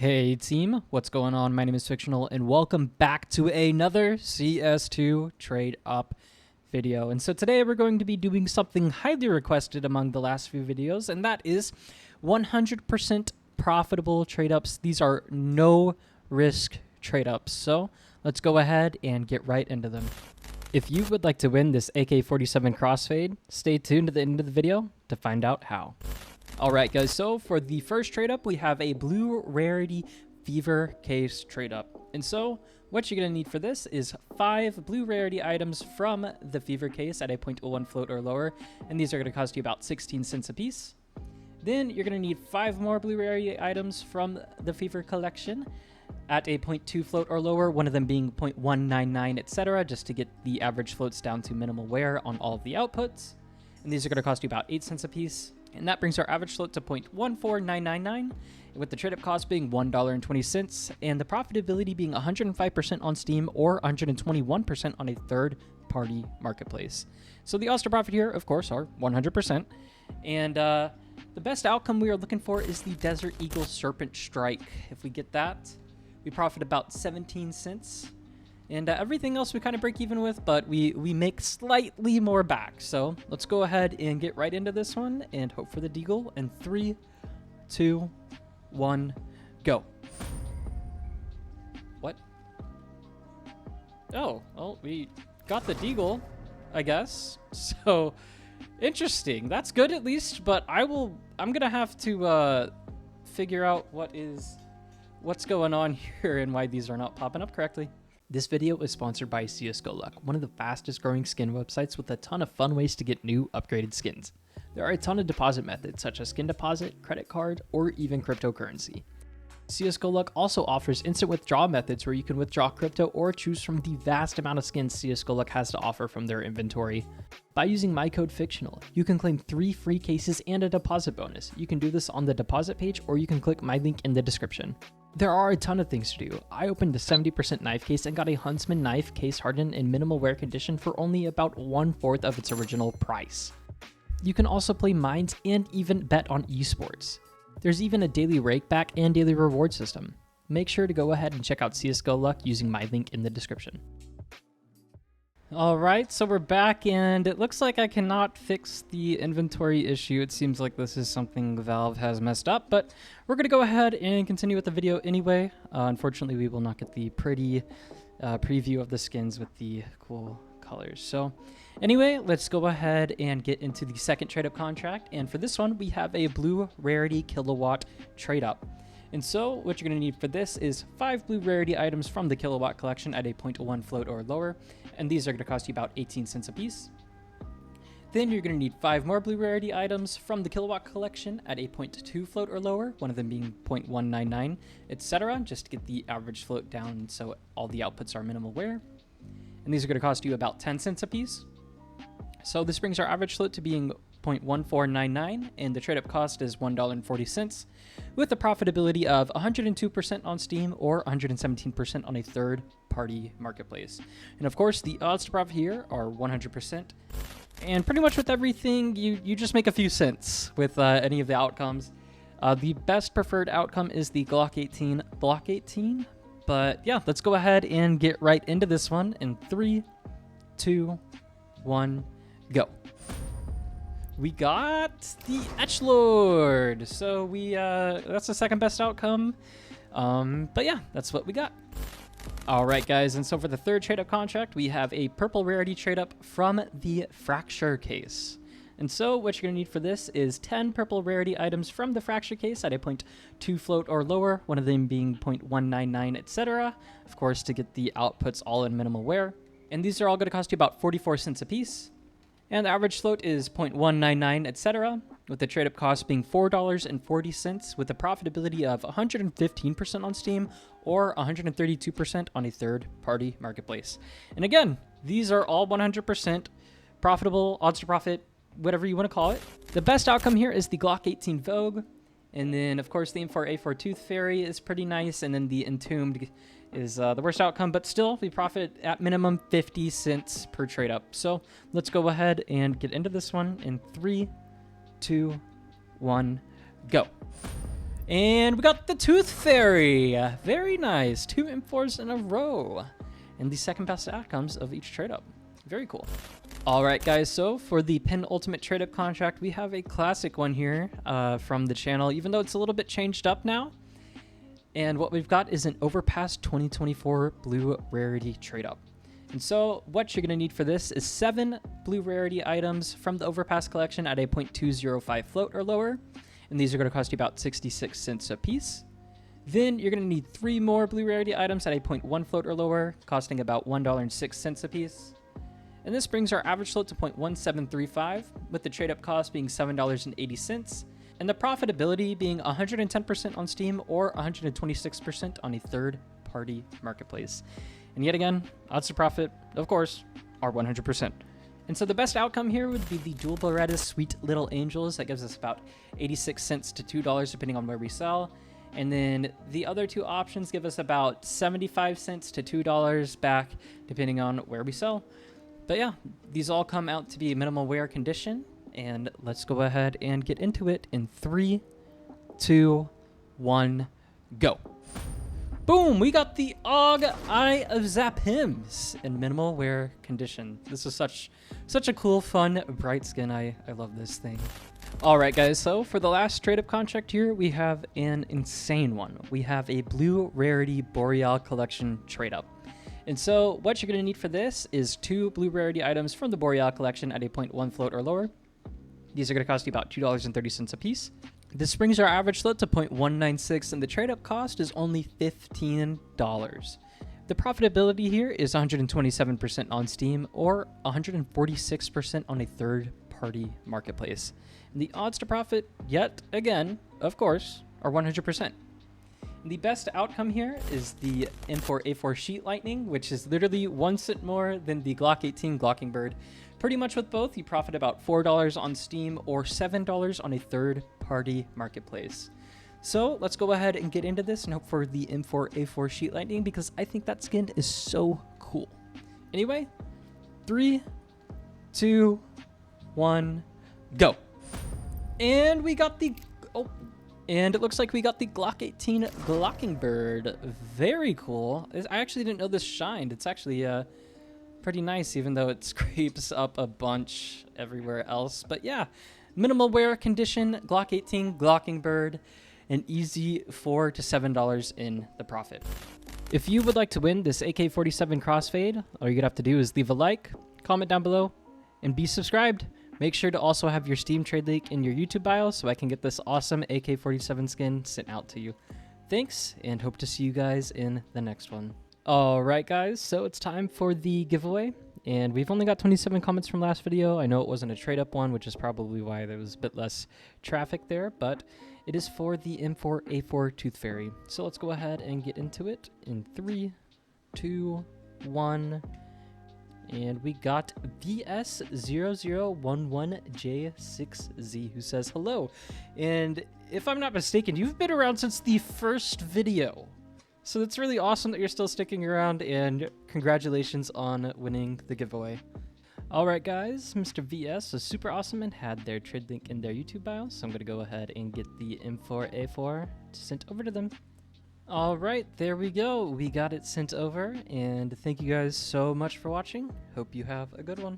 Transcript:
Hey team, what's going on? My name is Fictional and welcome back to another CS2 trade up video. And so today we're going to be doing something highly requested among the last few videos, and that is 100% profitable trade ups. These are no risk trade ups. So let's go ahead and get right into them. If you would like to win this AK-47 crossfade, stay tuned to the end of the video to find out how. Alright guys, so for the first trade up, we have a blue rarity fever case trade up. And so what you're going to need for this is 5 blue rarity items from the fever case at a 0.01 float or lower, and these are going to cost you about 16 cents a piece. Then you're going to need 5 more blue rarity items from the fever collection at a 0.2 float or lower, one of them being 0.199, etc., just to get the average floats down to minimal wear on all of the outputs. And these are going to cost you about 8 cents a piece. And that brings our average float to 0.14999, with the trade-up cost being $1.20, and the profitability being 105% on Steam or 121% on a third-party marketplace. So the odds to profit here, of course, are 100%. And the best outcome we are looking for is the Desert Eagle Serpent Strike. If we get that, we profit about 17 cents. And everything else we kind of break even with, but we make slightly more back. So let's go ahead and get right into this one and hope for the deagle. And 3, 2, 1, go. What? Oh, well, we got the deagle, I guess. So interesting. That's good at least, but I'm gonna have to figure out what's going on here and why these are not popping up correctly. This video is sponsored by CS2, one of the fastest growing skin websites with a ton of fun ways to get new upgraded skins. There are a ton of deposit methods such as skin deposit, credit card, or even cryptocurrency. CS2 also offers instant withdrawal methods where you can withdraw crypto or choose from the vast amount of skins CS2 has to offer from their inventory. By using my code Fictional, you can claim 3 free cases and a deposit bonus. You can do this on the deposit page, or you can click my link in the description. There are a ton of things to do. I opened a 70% knife case and got a Huntsman knife case hardened in minimal wear condition for only about 1/4 of its original price. You can also play mines and even bet on esports. There's even a daily rakeback and daily reward system. Make sure to go ahead and check out CS2 using my link in the description. Alright, so we're back, and it looks like I cannot fix the inventory issue. It seems like this is something Valve has messed up, but we're going to go ahead and continue with the video anyway. Unfortunately, we will not get the pretty preview of the skins with the cool colors. So anyway, let's go ahead and get into the second trade-up contract, and for this one, we have a blue rarity kilowatt trade-up. And so what you're going to need for this is 5 blue rarity items from the Kilowatt Collection at a 0.1 float or lower, and these are going to cost you about 18 cents a piece. Then you're going to need 5 more blue rarity items from the Kilowatt Collection at a 0.2 float or lower, one of them being 0.199, etc., just to get the average float down so all the outputs are minimal wear. And these are going to cost you about 10 cents a piece. So this brings our average float to being 0.1499, and the trade-up cost is $1.40, with a profitability of 102% on Steam or 117% on a third-party marketplace. And of course, the odds to profit here are 100%. And pretty much with everything, you just make a few cents with any of the outcomes. The best preferred outcome is the Glock 18 Block 18. But yeah, let's go ahead and get right into this one in 3, 2, 1, go. We got the Edgelord, so that's the second best outcome, but yeah, that's what we got. Alright guys, and so for the third trade-up contract, we have a purple rarity trade-up from the Fracture case. And so what you're going to need for this is 10 purple rarity items from the Fracture case at a 0.2 float or lower, one of them being 0.199, etc., of course to get the outputs all in minimal wear. And these are all going to cost you about 44 cents a piece. And the average float is 0.199, etc., with the trade-up cost being $4.40, with a profitability of 115% on Steam or 132% on a third-party marketplace. And again, these are all 100% profitable, odds to profit, whatever you want to call it. The best outcome here is the Glock 18 Vogue, and then of course the M4A4 Tooth Fairy is pretty nice, and then the Entombed is the worst outcome, but still we profit at minimum 50 cents per trade up. So let's go ahead and get into this one in 3, 2, 1, go. And we got the Tooth Fairy. Very nice. 2 M4s in a row. And the second best outcomes of each trade up. Very cool. All right, guys. So for the penultimate trade up contract, we have a classic one here from the channel, even though it's a little bit changed up now. And what we've got is an Overpass 2024 Blue Rarity trade up. And so what you're going to need for this is 7 Blue Rarity items from the Overpass collection at a 0.205 float or lower. And these are going to cost you about 66 cents a piece. Then you're going to need 3 more Blue Rarity items at a 0.1 float or lower, costing about $1.06 a piece. And this brings our average float to 0.1735, with the trade-up cost being $7.80, and the profitability being 110% on Steam or 126% on a third-party marketplace. And yet again, odds to profit, of course, are 100%. And so the best outcome here would be the Dual Beretta Sweet Little Angels. That gives us about 86 cents to $2 depending on where we sell. And then the other 2 options give us about 75 cents to $2 back depending on where we sell. But yeah, these all come out to be minimal wear condition. And let's go ahead and get into it in 3, 2, 1, go. Boom, we got the AUG Eye of Zaphims in minimal wear condition. This is such a cool, fun, bright skin. I love this thing. All right, guys, so for the last trade-up contract here, we have an insane one. We have a Blue Rarity Boreal Collection trade-up. And so what you're going to need for this is 2 Blue Rarity items from the Boreal Collection at a 0.1 float or lower. These are going to cost you about $2.30 a piece. This brings our average float to 0.196, and the trade-up cost is only $15. The profitability here is 127% on Steam or 146% on a third-party marketplace. And the odds to profit, yet again, of course, are 100%. The best outcome here is the M4A4 Sheet Lightning, which is literally 1 cent more than the Glock 18 Glockingbird. Pretty much with both, you profit about $4 on Steam or $7 on a third-party marketplace. So let's go ahead and get into this and hope for the M4A4 Sheet Lightning, because I think that skin is so cool. Anyway, 3, 2, 1, go. And we got the... And it looks like we got the Glock 18 Glockingbird. Very cool. I actually didn't know this shined. It's actually pretty nice, even though it scrapes up a bunch everywhere else. But yeah, minimal wear condition, Glock 18 Glockingbird, an easy $4 to $7 in the profit. If you would like to win this AK-47 Crossfade, all you're gonna have to do is leave a like, comment down below, and be subscribed. Make sure to also have your Steam trade link in your YouTube bio so I can get this awesome AK-47 skin sent out to you. Thanks, and hope to see you guys in the next one. Alright guys, so it's time for the giveaway, and we've only got 27 comments from last video. I know it wasn't a trade-up one, which is probably why there was a bit less traffic there, but it is for the M4A4 Tooth Fairy. So let's go ahead and get into it in 3, 2, 1... And we got VS0011J6Z, who says hello. And if I'm not mistaken, you've been around since the first video. So it's really awesome that you're still sticking around, and congratulations on winning the giveaway. Alright guys, Mr. VS was super awesome and had their trade link in their YouTube bio, so I'm going to go ahead and get the M4A4 sent over to them. Alright, there we go. We got it sent over, and thank you guys so much for watching. Hope you have a good one.